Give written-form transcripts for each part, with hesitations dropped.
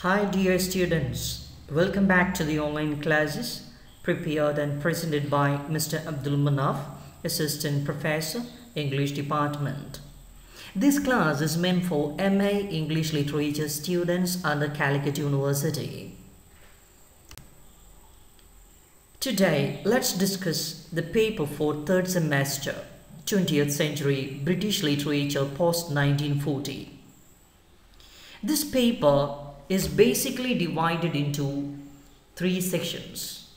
Hi dear students, welcome back to the online classes prepared and presented by Mr. Abdul Manaf, Assistant Professor, English Department. This class is meant for MA English Literature students under Calicut University. Today, let's discuss the paper for third semester, 20th century British Literature post-1940. This paper is basically divided into three sections.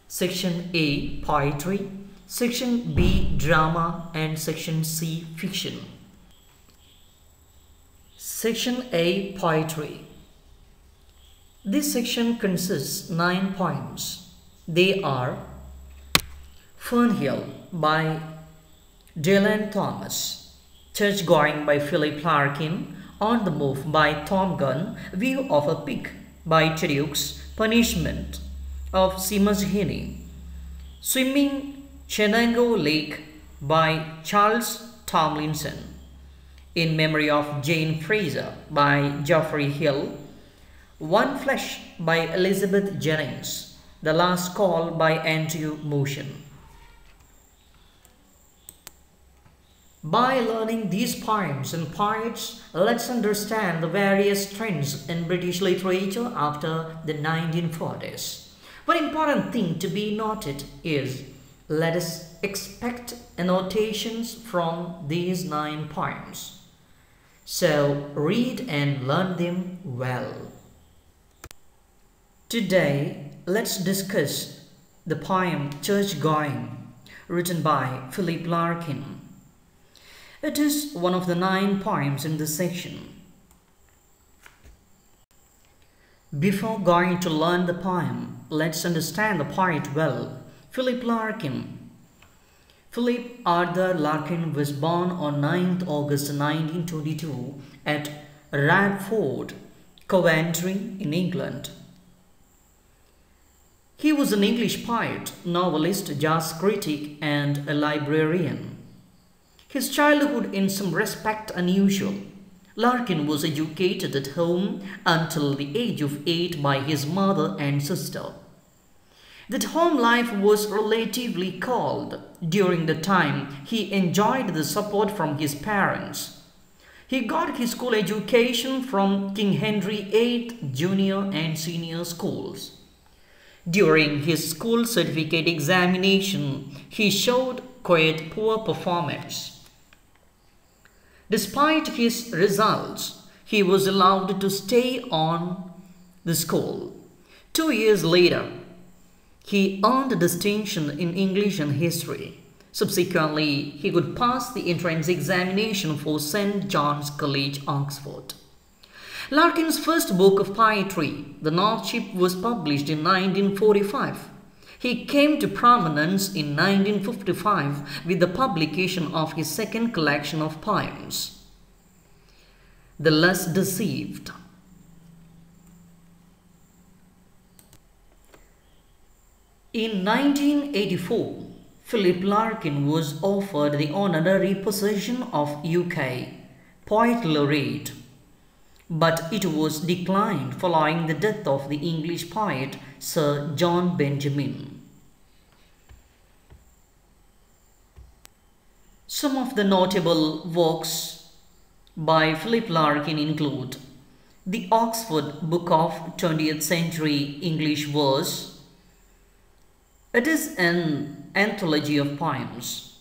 Section A, Poetry, Section B, Drama, and Section C, Fiction. Section A, Poetry. This section consists 9 poems. They are Fernhill by Dylan Thomas, Church-Going by Philip Larkin, On the Move by Tom Gunn, View of a Pig by Tedukes, Punishment of Seamus Heaney, Swimming Shenango Lake by Charles Tomlinson, In Memory of Jane Fraser by Geoffrey Hill, One Flesh by Elizabeth Jennings, The Last Call by Andrew Motion. By learning these poems and poets, let's understand the various trends in British literature after the 1940s. One important thing to be noted is, let us expect annotations from these 9 poems. So read and learn them well. Today, let's discuss the poem Church-Going, written by Philip Larkin. It is one of the 9 poems in this section. Before going to learn the poem, let's understand the poet well. Philip Larkin. Philip Arthur Larkin was born on 9th August 1922 at Radford, Coventry in England. He was an English poet, novelist, jazz critic, and a librarian. His childhood in some respect unusual. Larkin was educated at home until the age of 8 by his mother and sister. That home life was relatively cold. During the time, he enjoyed the support from his parents. He got his school education from King Henry VIII Junior and Senior Schools. During his school certificate examination, he showed quite poor performance. Despite his results, he was allowed to stay on the school. 2 years later, he earned a distinction in English and history. Subsequently, he could pass the entrance examination for St. John's College, Oxford. Larkin's first book of poetry, The North Ship, was published in 1945. He came to prominence in 1955 with the publication of his second collection of poems, The Less Deceived. In 1984, Philip Larkin was offered the honorary position of UK Poet Laureate, but it was declined following the death of the English poet Sir John Benjamin. Some of the notable works by Philip Larkin include the Oxford Book of 20th Century English Verse. It is an anthology of poems.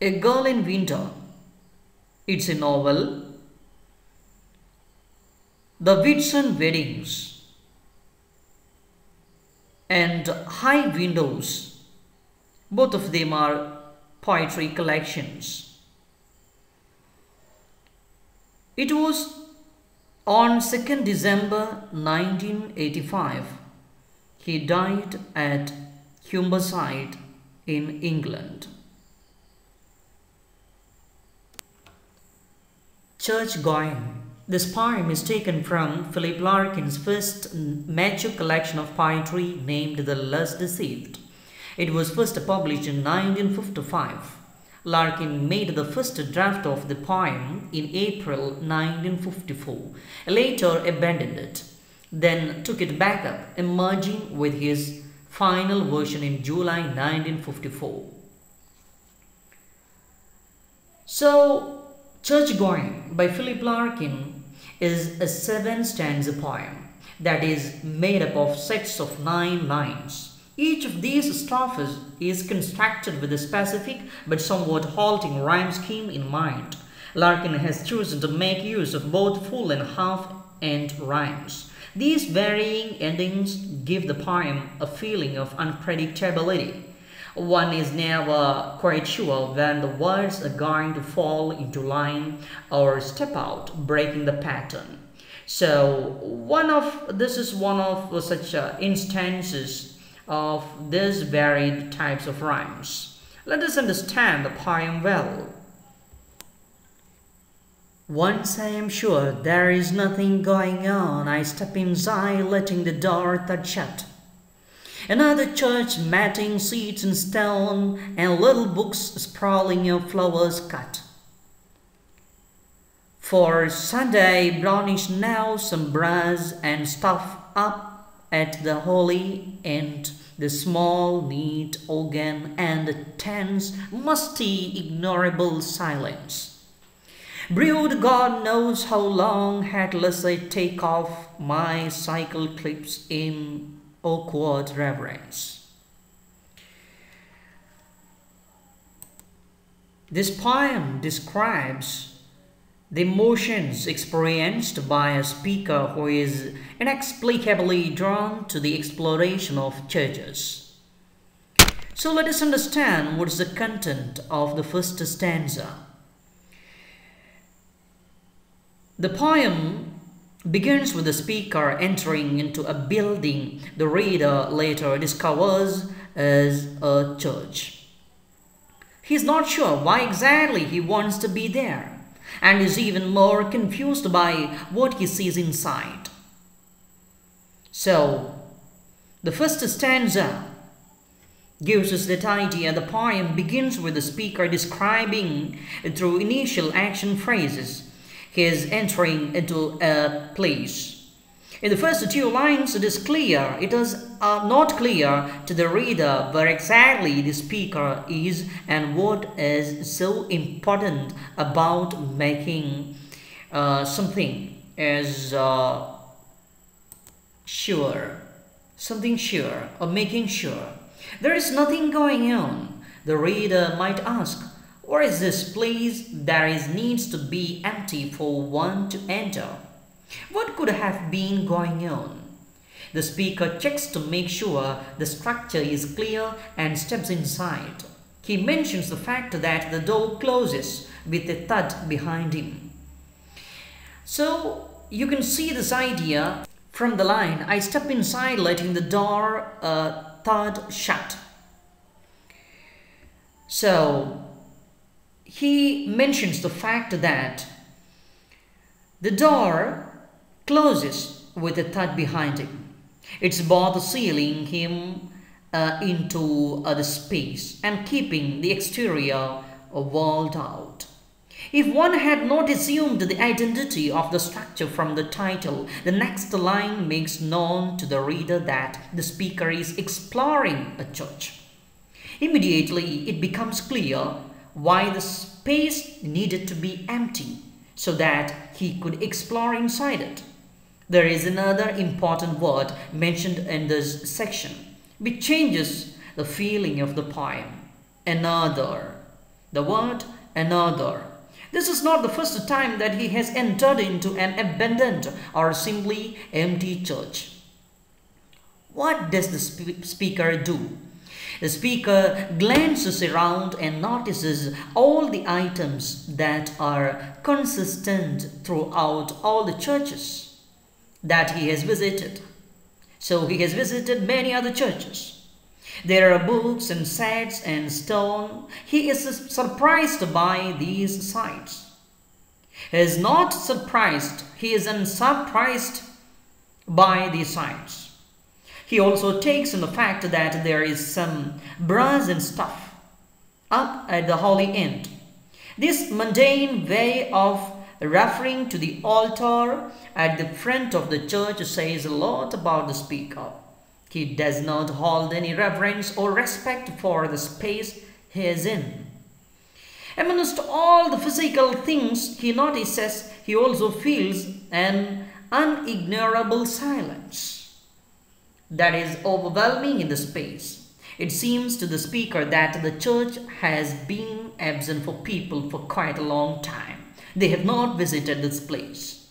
A Girl in Winter. It's a novel. The Whitsun Weddings and High Windows. Both of them are poetry collections. It was on 2nd December 1985. He died at Humberside in England. Church-Going. This poem is taken from Philip Larkin's first mature collection of poetry named The Less Deceived. It was first published in 1955. Larkin made the first draft of the poem in April 1954, later abandoned it, then took it back up, emerging with his final version in July 1954. So, Church-Going by Philip Larkin is a 7-stanza poem that is made up of sets of 9 lines. Each of these strophes is constructed with a specific but somewhat halting rhyme scheme in mind. Larkin has chosen to make use of both full and half-end rhymes. These varying endings give the poem a feeling of unpredictability. One is never quite sure when the words are going to fall into line or step out, breaking the pattern. So, this is one of such instances of these varied types of rhymes. Let us understand the poem well. Once I am sure there is nothing going on, I step inside, letting the door thud shut. Another church, matting seats in stone, and little books sprawling of flowers cut. For Sunday, brownish now some brass and stuff up at the holy end, the small, neat organ and the tense, musty, ignorable silence. Brewed God knows how long, headless I take off my cycle clips in awkward reverence. This poem describes the emotions experienced by a speaker who is inexplicably drawn to the exploration of churches. So let us understand what is the content of the first stanza. The poem begins with the speaker entering into a building the reader later discovers as a church. He is not sure why exactly he wants to be there, and is even more confused by what he sees inside. So, the first stanza gives us that idea. The poem begins with the speaker describing through initial action phrases his entering into a place. In the first 2 lines, it is not clear to the reader where exactly the speaker is and what is so important about making something as sure or making sure. There is nothing going on. The reader might ask, what is this place that needs to be empty for one to enter? What could have been going on? The speaker checks to make sure the structure is clear and steps inside. He mentions the fact that the door closes with a thud behind him. So you can see this idea from the line, I step inside letting the door thud shut. So he mentions the fact that the door closes with a thud behind him. It's both sealing him into the space and keeping the exterior walled out. If one had not assumed the identity of the structure from the title, the next line makes known to the reader that the speaker is exploring a church. Immediately, it becomes clear why the space needed to be empty so that he could explore inside it. There is another important word mentioned in this section, which changes the feeling of the poem. Another. The word another. This is not the first time that he has entered into an abandoned or simply empty church. What does the speaker do? The speaker glances around and notices all the items that are consistent throughout all the churches that he has visited. So he has visited many other churches. There are books and sets and stone. He is surprised by these sights. He is not surprised. He is unsurprised by these sights. He also takes in the fact that there is some brass and stuff up at the holy end. This mundane way of referring to the altar at the front of the church says a lot about the speaker. He does not hold any reverence or respect for the space he is in. Amongst all the physical things he notices, he also feels an unignorable silence that is overwhelming in the space. It seems to the speaker that the church has been absent for people for quite a long time. They have not visited this place.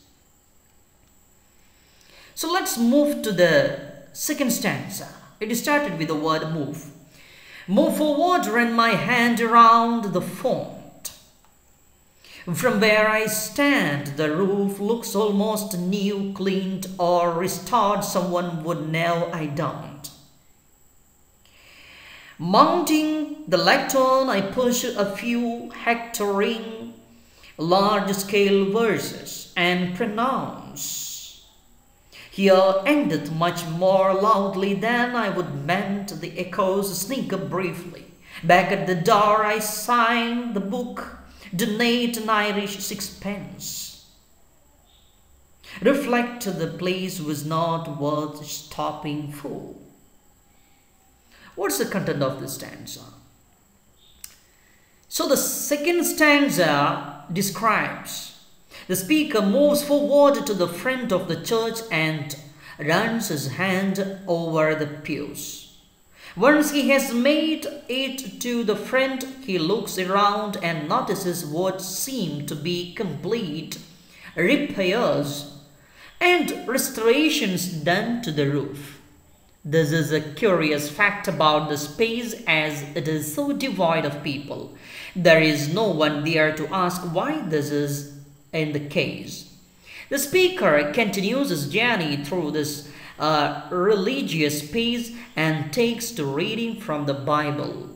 So let's move to the second stanza. It started with the word move. Move forward, run my hand around the font. From where I stand, the roof looks almost new, cleaned or restored. Someone would know I don't. Mounting the lectern, I push a few hectoring large-scale verses and pronounce. Here endeth much more loudly than I would meant. The echoes sneak up briefly. Back at the door I sign the book, donate an Irish sixpence. Reflect the place was not worth stopping for. What's the content of this stanza? So the second stanza describes the speaker moves forward to the front of the church and runs his hand over the pews. Once he has made it to the front, he looks around and notices what seem to be complete repairs and restorations done to the roof. This is a curious fact about the space, as it is so devoid of people. There is no one there to ask why this is in the case. The speaker continues his journey through this religious space and takes to reading from the Bible.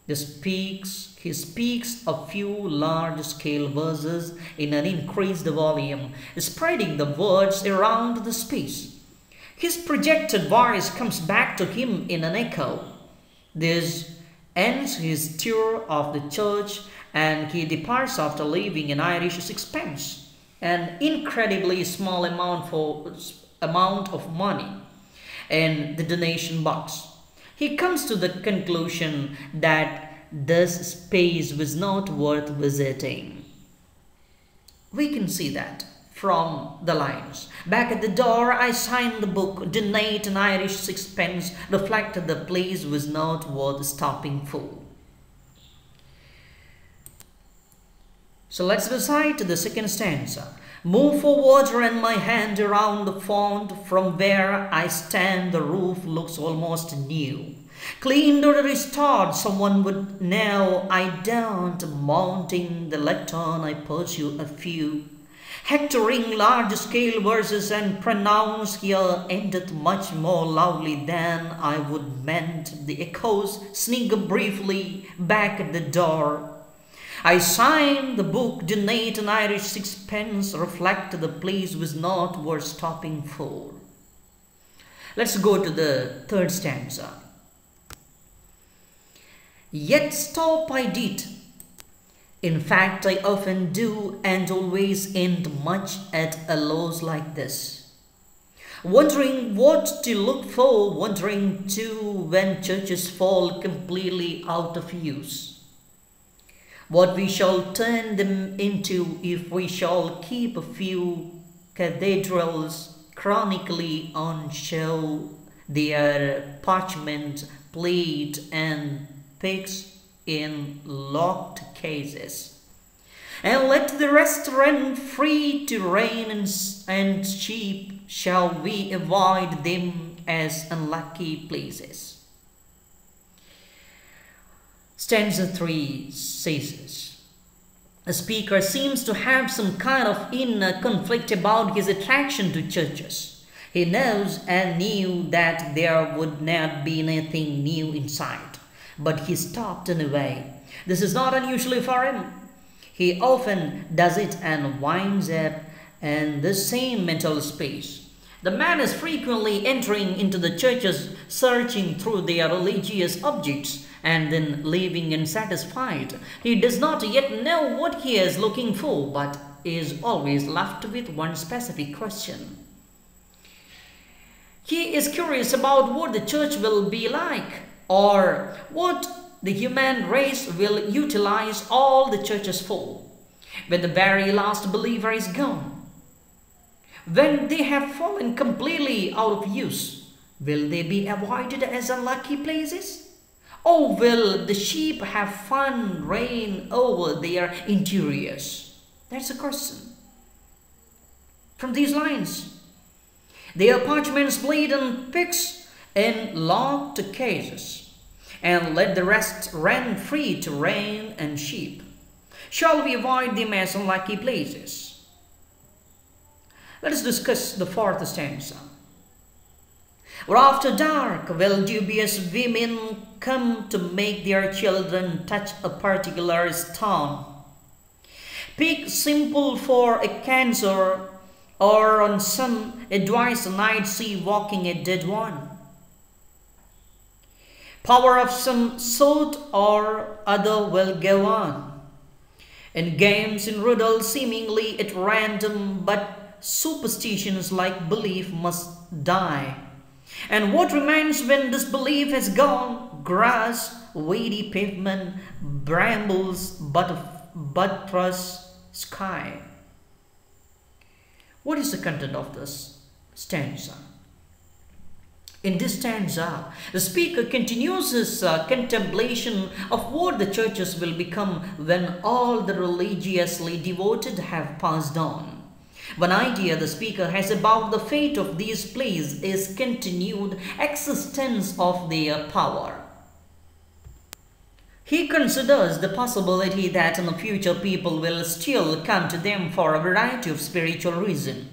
He speaks a few large-scale verses in an increased volume, spreading the words around the space. His projected voice comes back to him in an echo. This ends his tour of the church and he departs after leaving an Irish sixpence, an incredibly small amount of money, in the donation box. He comes to the conclusion that this space was not worth visiting. We can see that from the lines. Back at the door I signed the book, donate an Irish sixpence, reflected the place was not worth stopping for. So let's recite the second stanza. Move forward, run my hand around the font. From where I stand, the roof looks almost new. Cleaned or restored, someone would know I don't. Mounting the lectern, I pursue a few hectoring large-scale verses and pronounce. Here endeth much more loudly than I would meant. The echoes sneak briefly back at the door. I sign the book, donate an Irish sixpence, reflect the place was not worth stopping for. Let's go to the third stanza. Yet stop I did. In fact, I often do and always end much at a loss like this. Wondering what to look for, wondering too when churches fall completely out of use. What we shall turn them into if we shall keep a few cathedrals chronically on show, their parchment, plate and pigs in locked cases, and let the rest run free to rain and sheep, shall we avoid them as unlucky places. Stanza 3 says, a speaker seems to have some kind of inner conflict about his attraction to churches. He knows and knew that there would not be anything new inside, but he stopped anyway. This is not unusual for him. He often does it and winds up in the same mental space. The man is frequently entering into the churches, searching through their religious objects, and then leaving unsatisfied. He does not yet know what he is looking for, but is always left with one specific question. He is curious about what the church will be like, or what the human race will utilize all the churches for, when the very last believer is gone. When they have fallen completely out of use, will they be avoided as unlucky places? Or will the sheep have fun reign over their interiors? That's a question. From these lines, their parchments bleed and pigs in locked cases, and let the rest run free to rain and sheep. Shall we avoid them as unlucky places? Let us discuss the fourth stanza. For after dark will dubious women come to make their children touch a particular stone. Pick simple for a cancer, or on some advice a night see walking a dead one. Power of some sort or other will go on, and games in riddles seemingly at random, but superstitions like belief must die. And what remains when disbelief has gone? Grass, weedy pavement, brambles, buttress, sky. What is the content of this stanza? In this stanza, the speaker continues his contemplation of what the churches will become when all the religiously devoted have passed on. One idea the speaker has about the fate of these places is continued existence of their power. He considers the possibility that in the future people will still come to them for a variety of spiritual reasons.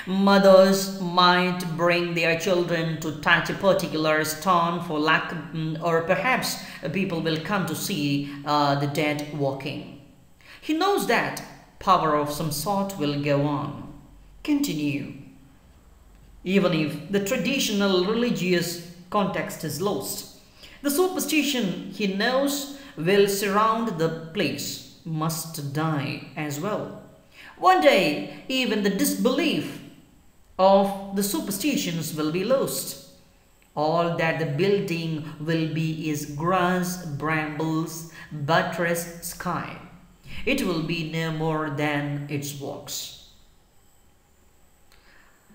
Mothers might bring their children to touch a particular stone for luck, or perhaps people will come to see the dead walking. He knows that power of some sort will go on, continue, even if the traditional religious context is lost. The superstition he knows will surround the place must die as well. One day, even the disbelief of the superstitions will be lost. All that the building will be is grass, brambles, buttressed sky. It will be no more than its works.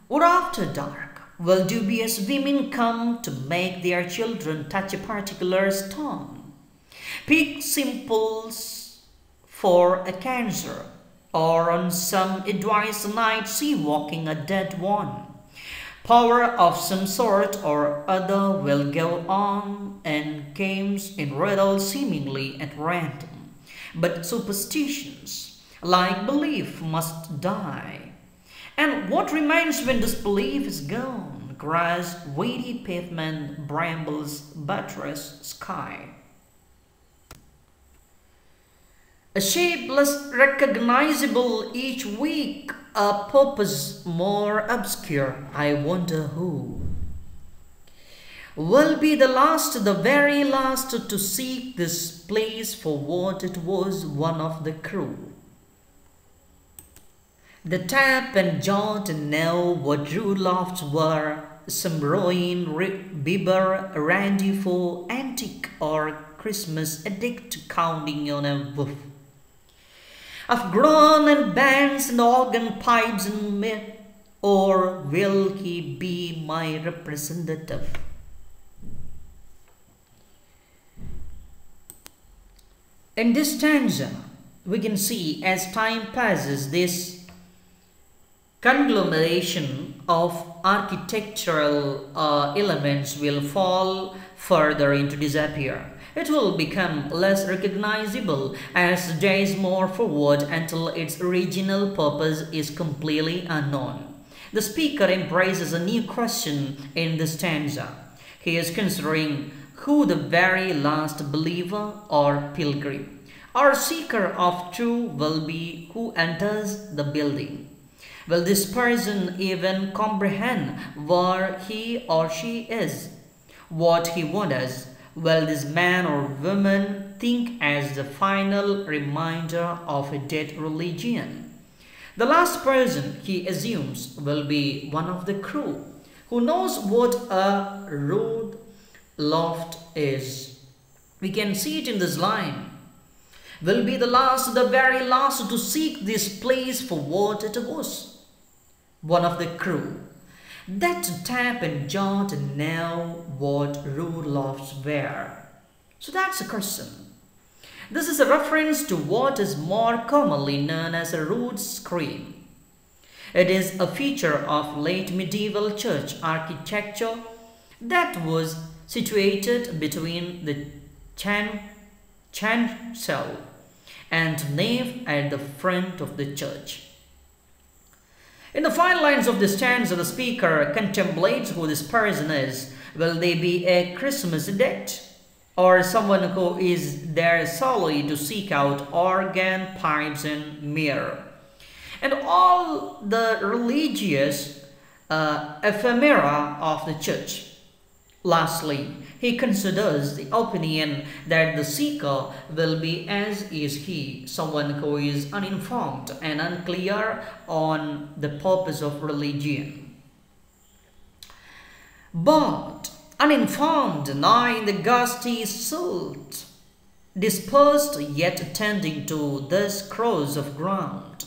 Or after dark, will dubious women come to make their children touch a particular stone? Pick simples for a cancer, or on some advice night see walking a dead one. Power of some sort or other will go on, and games in riddles seemingly at random. But superstitions, like belief, must die. And what remains when disbelief is gone? Grass, weedy pavement, brambles, buttress, sky. A shape less recognizable each week, a purpose more obscure, I wonder who will be the last, the very last to seek this place for what it was, one of the crew. The tap and jot and know what true lofts were, some ruin, bibber, randy for antique or Christmas addict counting on a woof of groan and bands and organ pipes and myth, or will he be my representative? In this stanza, we can see as time passes, this conglomeration of architectural elements will fall further into disappear. It will become less recognizable as the days move forward until its original purpose is completely unknown. The speaker embraces a new question in the stanza. He is considering who the very last believer or pilgrim or seeker of truth will be who enters the building. Will this person even comprehend where he or she is, what he wonders? Will this man or woman think as the final reminder of a dead religion? The last person, he assumes, will be one of the crew, who knows what a rude loft is. We can see it in this line. Will be the last, the very last to seek this place for what it was. One of the crew that tap and jot and know what rude lofts were. So that's a question. This is a reference to what is more commonly known as a rood screen. It is a feature of late medieval church architecture that was situated between the chancel and nave at the front of the church. In the final lines of this stanza, the speaker contemplates who this person is. Will they be a Christmas debt, or someone who is there solely to seek out organ, pipes, and myrrh, and all the religious ephemera of the church? Lastly, he considers the opinion that the seeker will be as is he, someone who is uninformed and unclear on the purpose of religion. But uninformed, nigh in the gusty silt, dispersed yet attending to this cross of ground,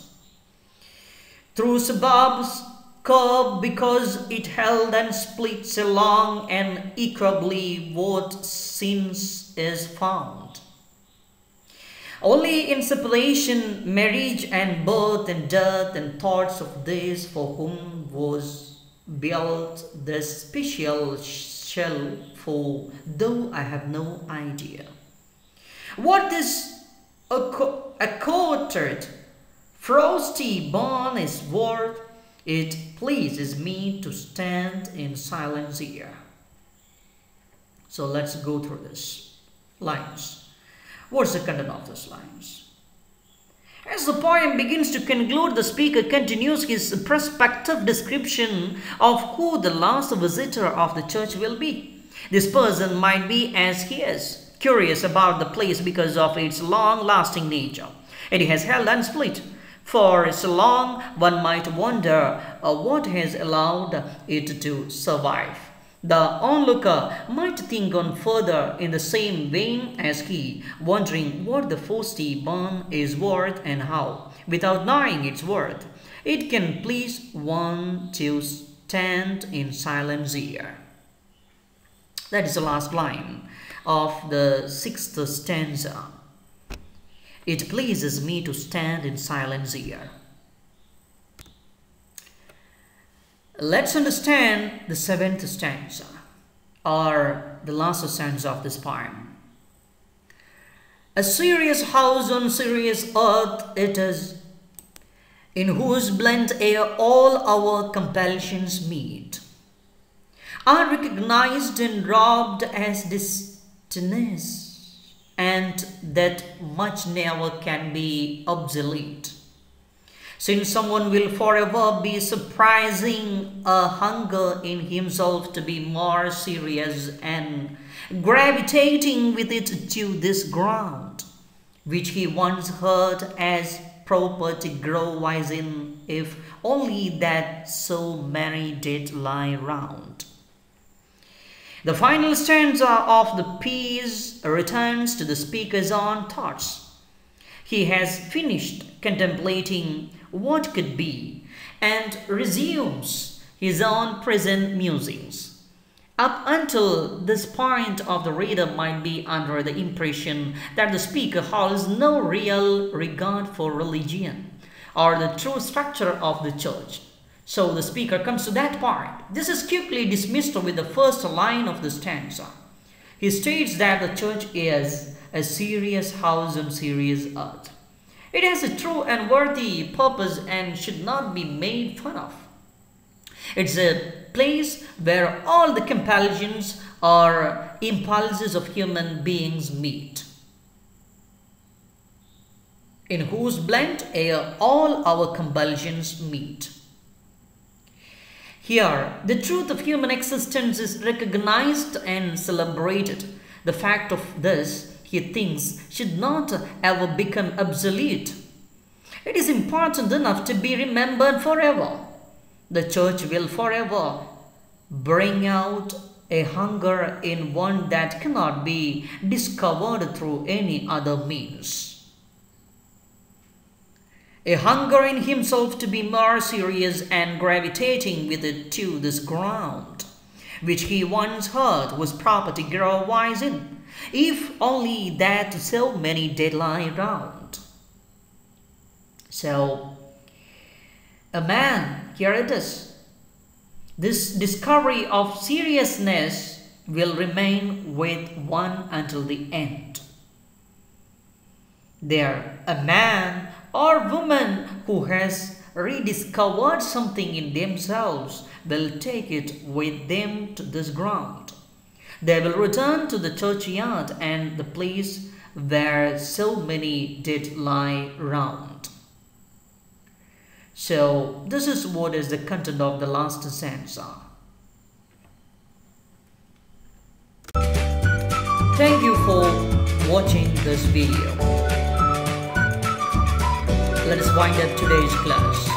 through suburbs curved because it held and splits along and equably what since is found. Only in separation, marriage and birth and death and thoughts of this for whom was built this special shell for, though I have no idea what this accoutred frosty barn is worth. It pleases me to stand in silence here. So let's go through this lines. What's the content of these lines? As the poem begins to conclude, the speaker continues his prospective description of who the last visitor of the church will be. This person might be as he is, curious about the place because of its long-lasting nature. It has held and split for so long, one might wonder what has allowed it to survive. The onlooker might think on further in the same vein as he, wondering what the frosty barn is worth and how, without knowing its worth, it can please one to stand in silence here. That is the last line of the sixth stanza. It pleases me to stand in silence here. Let's understand the seventh stanza, or the last stanza of this poem. A serious house on serious earth it is, in whose blent air all our compulsions meet, are recognized and robbed as destinies, and that much never can be obsolete. Since someone will forever be surprising a hunger in himself to be more serious and gravitating with it to this ground, which he once heard as proper to grow wise in, if only that so many did lie round. The final stanza of the piece returns to the speaker's own thoughts. He has finished contemplating what could be and resumes his own present musings. Up until this point of the reader might be under the impression that the speaker holds no real regard for religion or the true structure of the church. So the speaker comes to that point. This is quickly dismissed with the first line of the stanza. He states that the church is a serious house on serious earth. It has a true and worthy purpose and should not be made fun of. It's a place where all the compulsions or impulses of human beings meet. in whose blent air all our compulsions meet. Here, the truth of human existence is recognized and celebrated. The fact of this, he thinks, should not ever become obsolete. It is important enough to be remembered forever. The Church will forever bring out a hunger in one that cannot be discovered through any other means. A hunger in himself to be more serious and gravitating with it to this ground, which he once heard was proper to grow wise in, if only that so many did lie round. So, a man, here it is. This discovery of seriousness will remain with one until the end. There, a man or woman who has rediscovered something in themselves will take it with them to this ground. They will return to the churchyard and the place where so many did lie round. So, this is what is the content of the last stanza. Thank you for watching this video. Let us wind up today's class.